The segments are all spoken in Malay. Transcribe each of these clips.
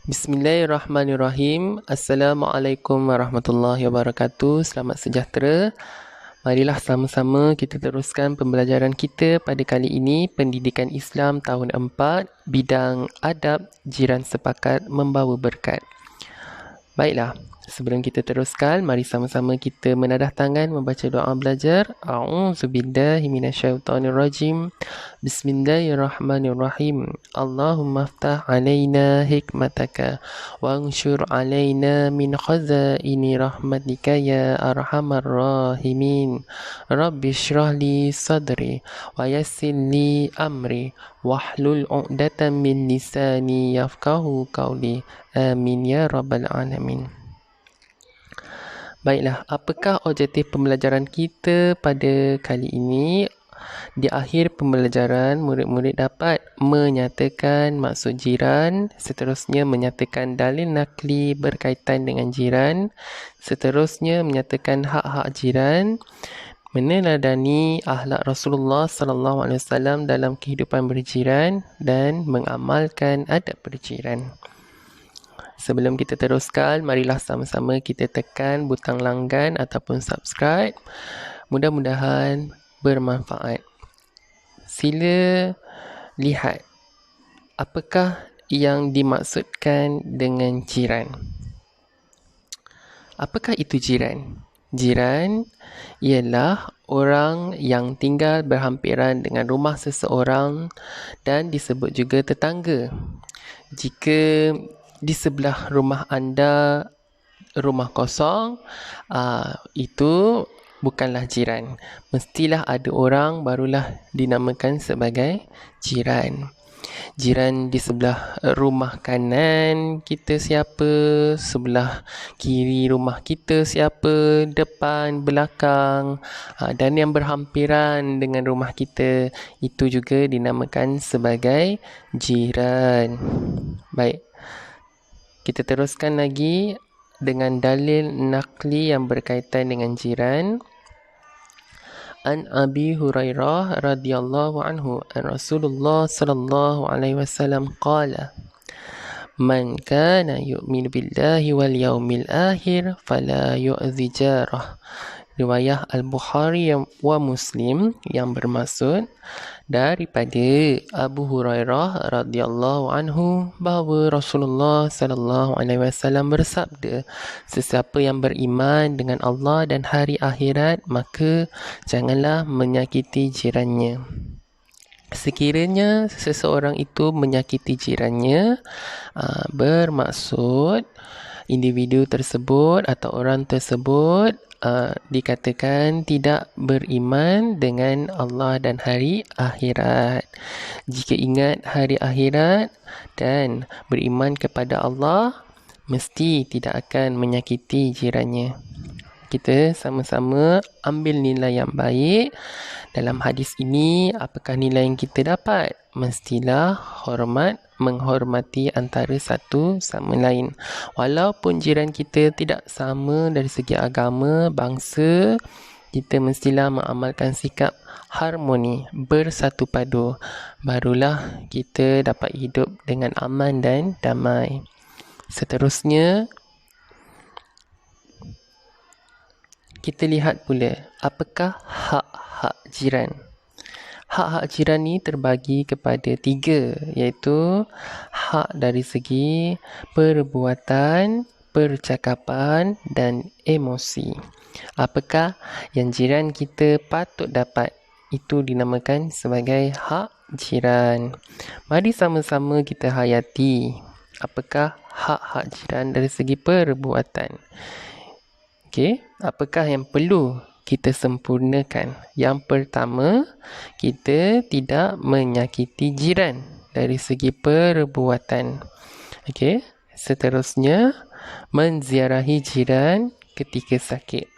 Bismillahirrahmanirrahim. Assalamualaikum warahmatullahi wabarakatuh. Selamat sejahtera. Marilah sama-sama kita teruskan pembelajaran kita pada kali ini, Pendidikan Islam tahun 4, bidang adab, jiran sepakat membawa berkat. Baiklah, sebelum kita teruskan, mari sama-sama kita menadah tangan membaca doa belajar. A'udzubillahi minasyaitonirrajim. Bismillahirrahmanirrahim. Allahumma aftah alaina hikmataka wa anshur alaina min khazaini rahmatika ya arhamar rahimin. Rabbi shrah li sadri wa yassir li amri wahlul 'uqdatam min lisani yafqahu qawli. Amin ya rabbal alamin. Baiklah, apakah objektif pembelajaran kita pada kali ini? Di akhir pembelajaran, murid-murid dapat menyatakan maksud jiran, seterusnya menyatakan dalil nakli berkaitan dengan jiran, seterusnya menyatakan hak-hak jiran, meneladani akhlak Rasulullah sallallahu alaihi wasallam dalam kehidupan berjiran dan mengamalkan adab berjiran. Sebelum kita teruskan, marilah sama-sama kita tekan butang langgan ataupun subscribe. Mudah-mudahan bermanfaat. Sila lihat apakah yang dimaksudkan dengan jiran. Apakah itu jiran? Jiran ialah orang yang tinggal berhampiran dengan rumah seseorang dan disebut juga tetangga. Jika di sebelah rumah anda rumah kosong, itu bukanlah jiran. Mestilah ada orang barulah dinamakan sebagai jiran. Jiran di sebelah rumah kanan kita siapa, sebelah kiri rumah kita siapa, depan, belakang, dan yang berhampiran dengan rumah kita, itu juga dinamakan sebagai jiran. Baik, kita teruskan lagi dengan dalil nakli yang berkaitan dengan jiran. An Abi Hurairah radhiyallahu anhu an Rasulullah sallallahu alaihi wasallam qala Man kana yu'minu billahi wal yawmil akhir fala yu'dhi jarah. Riwayah Al-Bukhari wa Muslim, yang bermaksud daripada Abu Hurairah radhiyallahu anhu bahawa Rasulullah sallallahu alaihi wasallam bersabda, sesiapa yang beriman dengan Allah dan hari akhirat, maka janganlah menyakiti jirannya. Sekiranya seseorang itu menyakiti jirannya, bermaksud individu tersebut atau orang tersebut dikatakan tidak beriman dengan Allah dan hari akhirat. Jika ingat hari akhirat dan beriman kepada Allah, mesti tidak akan menyakiti jirannya. Kita sama-sama ambil nilai yang baik. Dalam hadis ini, apakah nilai yang kita dapat? Mestilah menghormati antara satu sama lain. Walaupun jiran kita tidak sama dari segi agama, bangsa, kita mestilah mengamalkan sikap harmoni, bersatu padu. Barulah kita dapat hidup dengan aman dan damai. Seterusnya, kita lihat pula apakah hak-hak jiran. Hak-hak jiran ni terbagi kepada 3, iaitu hak dari segi perbuatan, percakapan dan emosi. Apakah yang jiran kita patut dapat? Itu dinamakan sebagai hak jiran. Mari sama-sama kita hayati apakah hak-hak jiran dari segi perbuatan. Okey, apakah yang perlu kita sempurnakan? Yang pertama, kita tidak menyakiti jiran dari segi perbuatan. Okey, seterusnya, menziarahi jiran ketika sakit.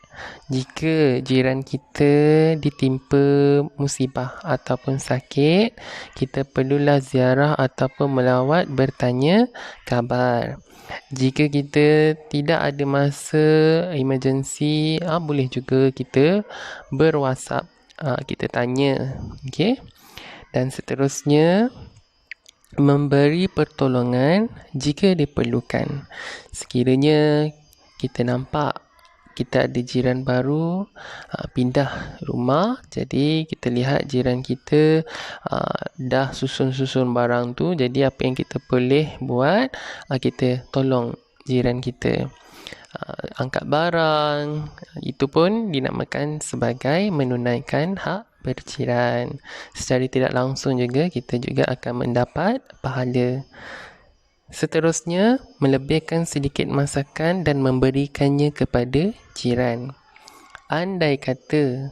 Jika jiran kita ditimpa musibah ataupun sakit, kita perlulah ziarah ataupun melawat bertanya khabar. Jika kita tidak ada masa emergency, boleh juga kita berWhatsApp, kita tanya. Okay? Dan seterusnya, memberi pertolongan jika diperlukan. Sekiranya kita nampak kita ada jiran baru pindah rumah, jadi kita lihat jiran kita dah susun-susun barang tu, jadi apa yang kita boleh buat, kita tolong jiran kita angkat barang. Itu pun dinamakan sebagai menunaikan hak berjiran. Secara tidak langsung juga kita juga akan mendapat pahala. Seterusnya, melebihkan sedikit masakan dan memberikannya kepada jiran. Andai kata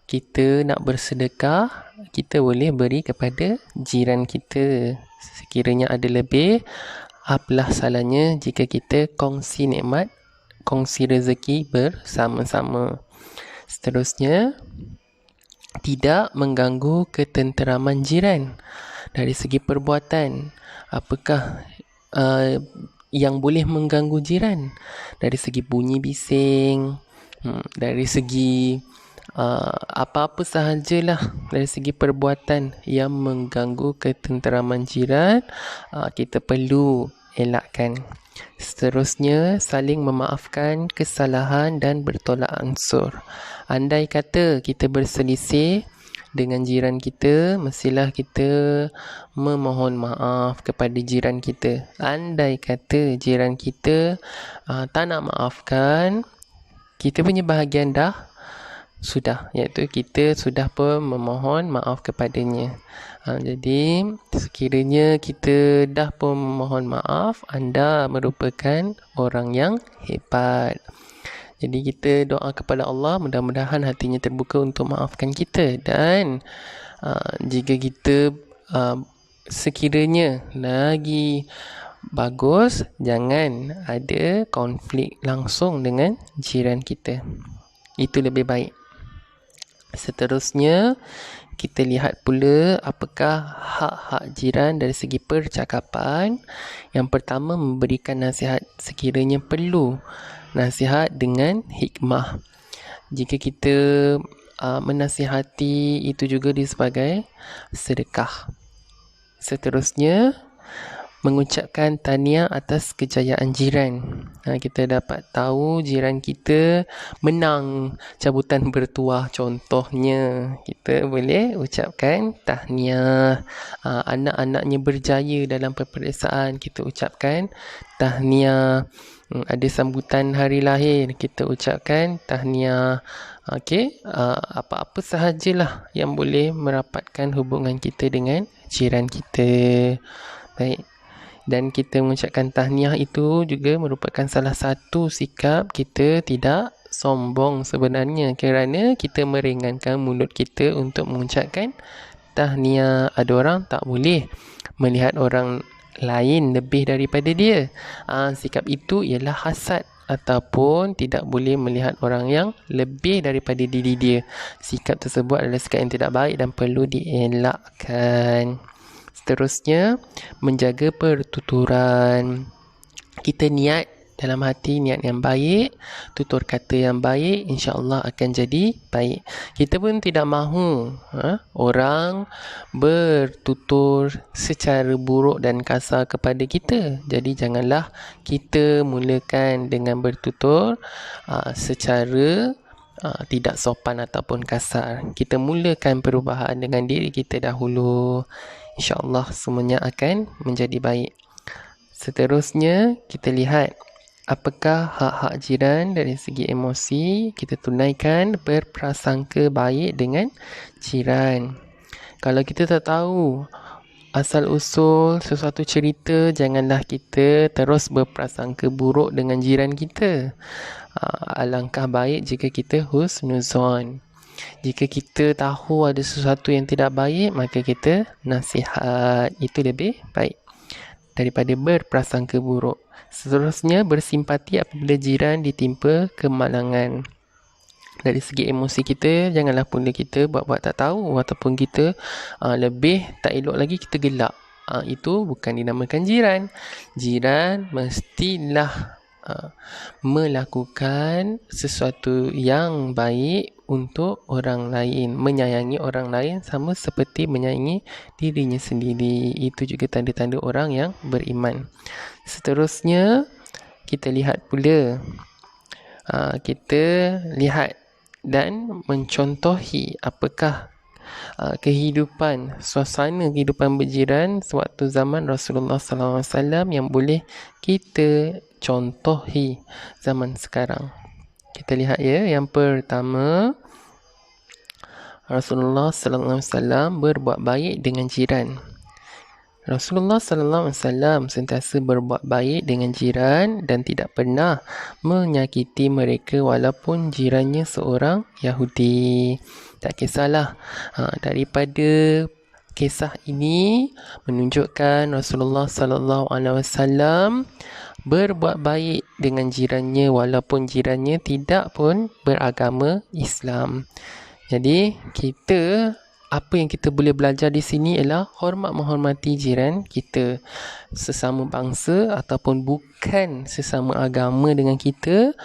kita nak bersedekah, kita boleh beri kepada jiran kita. Sekiranya ada lebih, apalah salahnya jika kita kongsi nikmat, kongsi rezeki bersama-sama. Seterusnya, tidak mengganggu ketenteraman jiran. Dari segi perbuatan, apakah yang boleh mengganggu jiran? Dari segi bunyi bising, dari segi apa-apa sahajalah, dari segi perbuatan yang mengganggu ketenteraman jiran, kita perlu elakkan. Seterusnya, saling memaafkan kesalahan dan bertolak ansur. Andai kata kita berselisih dengan jiran kita, mestilah kita memohon maaf kepada jiran kita. Andai kata jiran kita tak nak maafkan, kita punya bahagian dah sudah, iaitu kita sudah pun memohon maaf kepadanya. Jadi sekiranya kita dah pun memohon maaf, anda merupakan orang yang hebat. Jadi kita doa kepada Allah, mudah-mudahan hatinya terbuka untuk maafkan kita. Dan jika kita sekiranya lagi bagus, jangan ada konflik langsung dengan jiran kita. Itu lebih baik. Seterusnya, kita lihat pula apakah hak-hak jiran dari segi percakapan. Yang pertama, memberikan nasihat sekiranya perlu. Nasihat dengan hikmah. Jika kita menasihati, itu juga sebagai sedekah. Seterusnya, mengucapkan tahniah atas kejayaan jiran. Kita dapat tahu jiran kita menang cabutan bertuah contohnya. Kita boleh ucapkan tahniah. Anak-anaknya berjaya dalam peperiksaan, kita ucapkan tahniah. Ada sambutan hari lahir, kita ucapkan tahniah. Apa-apa sahajalah yang boleh merapatkan hubungan kita dengan jiran kita. Baik. Dan kita mengucapkan tahniah itu juga merupakan salah satu sikap kita tidak sombong sebenarnya, kerana kita meringankan mulut kita untuk mengucapkan tahniah. Ada orang tak boleh melihat orang lain lebih daripada dia. Sikap itu ialah hasad, ataupun tidak boleh melihat orang yang lebih daripada diri dia. Sikap tersebut adalah sikap yang tidak baik dan perlu dielakkan. Seterusnya, menjaga pertuturan. Kita niat dalam hati, niat yang baik, tutur kata yang baik, insya-Allah akan jadi baik. Kita pun tidak mahu orang bertutur secara buruk dan kasar kepada kita. Jadi janganlah kita mulakan dengan bertutur secara tidak sopan ataupun kasar. Kita mulakan perubahan dengan diri kita dahulu. InsyaAllah semuanya akan menjadi baik. Seterusnya, kita lihat apakah hak-hak jiran dari segi emosi. Kita tunaikan berprasangka baik dengan jiran. Kalau kita tak tahu asal-usul sesuatu cerita, janganlah kita terus berprasangka buruk dengan jiran kita. Alangkah baik jika kita husnuzon. Jika kita tahu ada sesuatu yang tidak baik, maka kita nasihat. Itu lebih baik daripada berprasangka buruk. Seterusnya, bersimpati apabila jiran ditimpa kemalangan. Dari segi emosi kita, janganlah pula kita buat-buat tak tahu, ataupun kita lebih tak elok lagi kita gelak. Itu bukan dinamakan jiran. Jiran mestilah melakukan sesuatu yang baik untuk orang lain. Menyayangi orang lain sama seperti menyayangi dirinya sendiri. Itu juga tanda-tanda orang yang beriman. Seterusnya, kita lihat pula. Kita lihat dan mencontohi apakah kehidupan, suasana kehidupan berjiran sewaktu zaman Rasulullah SAW yang boleh kita contohi zaman sekarang. Kita lihat ya, yang pertama, Rasulullah SAW berbuat baik dengan jiran. Rasulullah SAW sentiasa berbuat baik dengan jiran dan tidak pernah menyakiti mereka walaupun jirannya seorang Yahudi. Tak kisahlah. Daripada kisah ini menunjukkan Rasulullah SAW berbuat baik dengan jirannya walaupun jirannya tidak pun beragama Islam. Jadi apa yang kita boleh belajar di sini ialah hormat menghormati jiran kita, sesama bangsa ataupun bukan sesama agama dengan kita.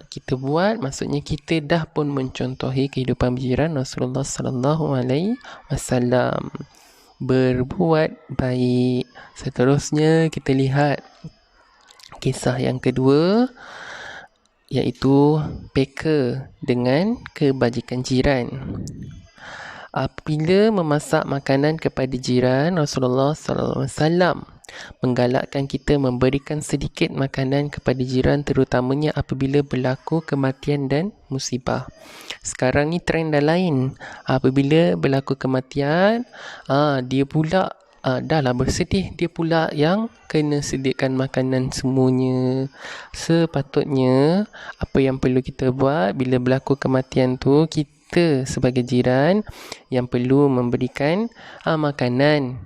Kita buat, maksudnya kita dah pun mencontohi kehidupan jiran Rasulullah SAW. Berbuat baik. Seterusnya kita lihat kisah yang kedua, iaitu peka dengan kebajikan jiran. Apabila memasak makanan kepada jiran, Rasulullah SAW menggalakkan kita memberikan sedikit makanan kepada jiran, terutamanya apabila berlaku kematian dan musibah. Sekarang ni trend dah lain. Apabila berlaku kematian, dia pula dah lah bersedih, dia pula yang kena sediakan makanan semuanya. Sepatutnya apa yang perlu kita buat bila berlaku kematian tu, kita sebagai jiran yang perlu memberikan makanan.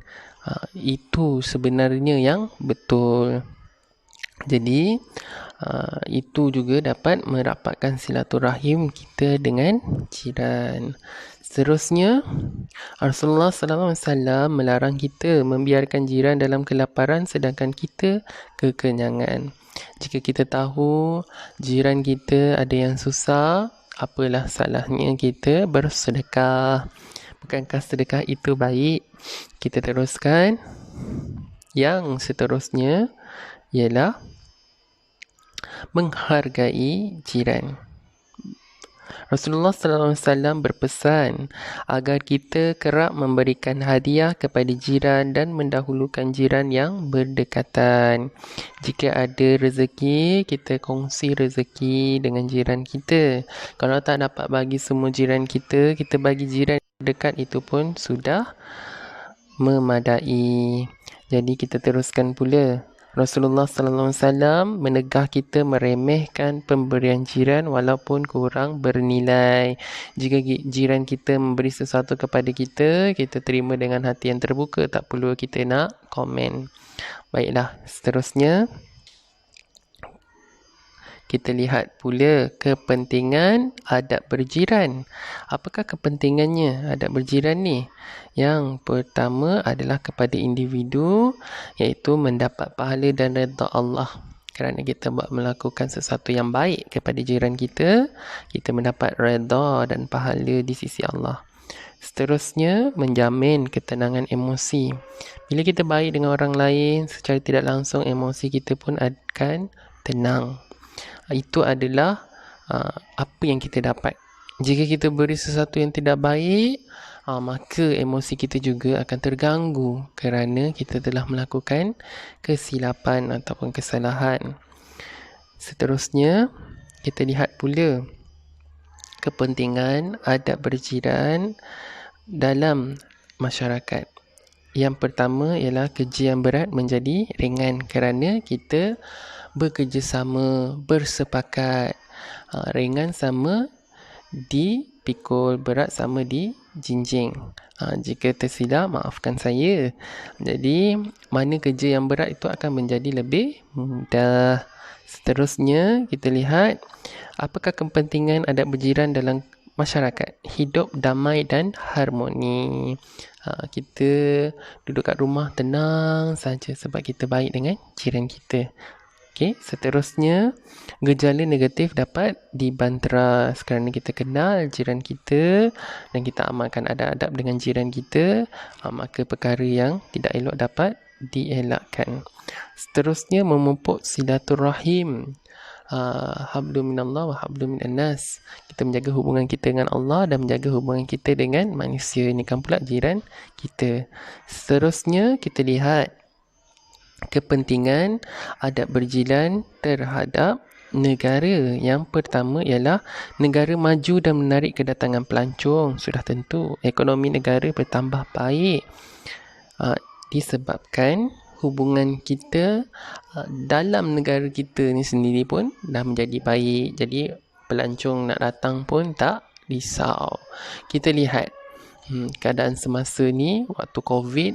Itu sebenarnya yang betul. Jadi itu juga dapat merapatkan silaturahim kita dengan jiran. Seterusnya, Rasulullah SAW melarang kita membiarkan jiran dalam kelaparan sedangkan kita kekenyangan. Jika kita tahu jiran kita ada yang susah, apalah salahnya kita bersedekah. Bukankah sedekah itu baik? Kita teruskan. Yang seterusnya ialah menghargai jiran. Rasulullah SAW berpesan agar kita kerap memberikan hadiah kepada jiran dan mendahulukan jiran yang berdekatan. Jika ada rezeki, kita kongsi rezeki dengan jiran kita. Kalau tak dapat bagi semua jiran kita, kita bagi jiran dekat, itu pun sudah memadai. Jadi kita teruskan pula. Rasulullah SAW menegah kita meremehkan pemberian jiran walaupun kurang bernilai. Jika jiran kita memberi sesuatu kepada kita, kita terima dengan hati yang terbuka, tak perlu kita nak komen. Baiklah, seterusnya kita lihat pula kepentingan adab berjiran. Apakah kepentingannya adab berjiran ni? Yang pertama adalah kepada individu, iaitu mendapat pahala dan redha Allah. Kerana kita melakukan sesuatu yang baik kepada jiran kita, kita mendapat redha dan pahala di sisi Allah. Seterusnya, menjamin ketenangan emosi. Bila kita baik dengan orang lain, secara tidak langsung emosi kita pun akan tenang. Itu adalah apa yang kita dapat. Jika kita beri sesuatu yang tidak baik, maka emosi kita juga akan terganggu kerana kita telah melakukan kesilapan ataupun kesalahan. Seterusnya, kita lihat pula kepentingan adab berjiran dalam masyarakat. Yang pertama ialah kerja yang berat menjadi ringan kerana kita bekerjasama, bersepakat. Ringan sama dipikul, berat sama dijinjing. Jika tersilap, maafkan saya. Jadi, mana kerja yang berat itu akan menjadi lebih mudah. Seterusnya, kita lihat apakah kepentingan adab berjiran dalam masyarakat. Hidup damai dan harmoni. Kita duduk kat rumah tenang saja sebab kita baik dengan jiran kita. Okey, seterusnya gejala negatif dapat dibanteras kerana kita kenal jiran kita dan kita amalkan adab-adab dengan jiran kita, maka perkara yang tidak elok dapat dielakkan. Seterusnya memupuk silaturahim. Hablum minallah wa hablum minan nas. Kita menjaga hubungan kita dengan Allah dan menjaga hubungan kita dengan manusia. Ini kan pula jiran kita. Seterusnya kita lihat kepentingan adab berjiran terhadap negara. Yang pertama ialah negara maju dan menarik kedatangan pelancong. Sudah tentu ekonomi negara bertambah baik disebabkan hubungan kita dalam negara kita ni sendiri pun dah menjadi baik. Jadi pelancong nak datang pun tak risau. Kita lihat keadaan semasa ni waktu COVID,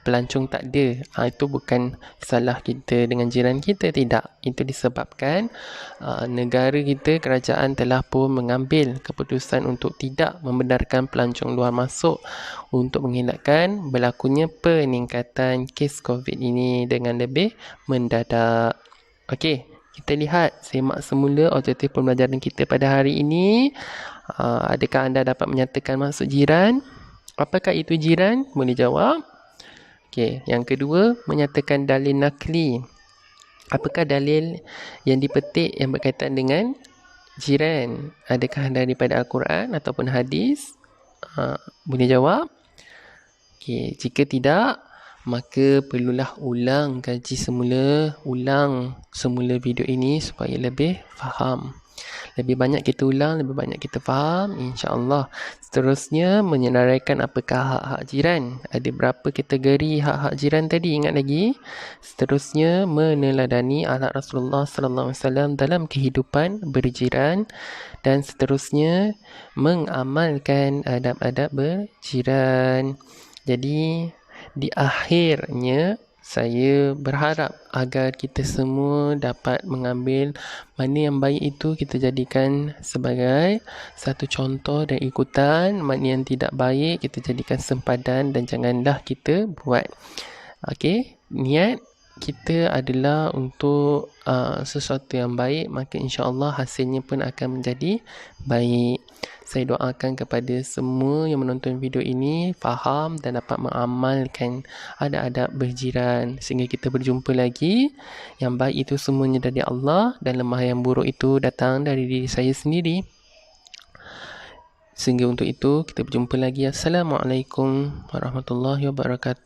pelancong tak ada. Itu bukan salah kita dengan jiran kita, tidak. Itu disebabkan negara kita, kerajaan telah pun mengambil keputusan untuk tidak membenarkan pelancong luar masuk untuk mengelakkan berlakunya peningkatan kes COVID ini dengan lebih mendadak. Okey, kita lihat, semak semula objektif pembelajaran kita pada hari ini. Adakah anda dapat menyatakan maksud jiran? Apakah itu jiran? Boleh jawab. Okey, yang kedua, menyatakan dalil nakli. Apakah dalil yang dipetik yang berkaitan dengan jiran? Adakah daripada Al-Quran ataupun hadis? Boleh jawab. Okey, jika tidak, maka perlulah ulang semula video ini supaya lebih faham. Lebih banyak kita ulang, lebih banyak kita faham, insya-Allah. Seterusnya, menyenaraikan apakah hak-hak jiran. Ada berapa kategori hak-hak jiran tadi, ingat lagi? Seterusnya, meneladani akhlak Rasulullah sallallahu alaihi wasallam dalam kehidupan berjiran. Dan seterusnya, mengamalkan adab-adab berjiran. Jadi, di akhirnya, saya berharap agar kita semua dapat mengambil mana yang baik itu kita jadikan sebagai satu contoh dan ikutan. Mana yang tidak baik kita jadikan sempadan dan janganlah kita buat. Okey, niat kita adalah untuk sesuatu yang baik, maka insya-Allah hasilnya pun akan menjadi baik. Saya doakan kepada semua yang menonton video ini faham dan dapat mengamalkan adab-adab berjiran sehingga kita berjumpa lagi. Yang baik itu semuanya dari Allah dan lemah yang buruk itu datang dari diri saya sendiri. Sehingga untuk itu kita berjumpa lagi. Assalamualaikum warahmatullahi wabarakatuh.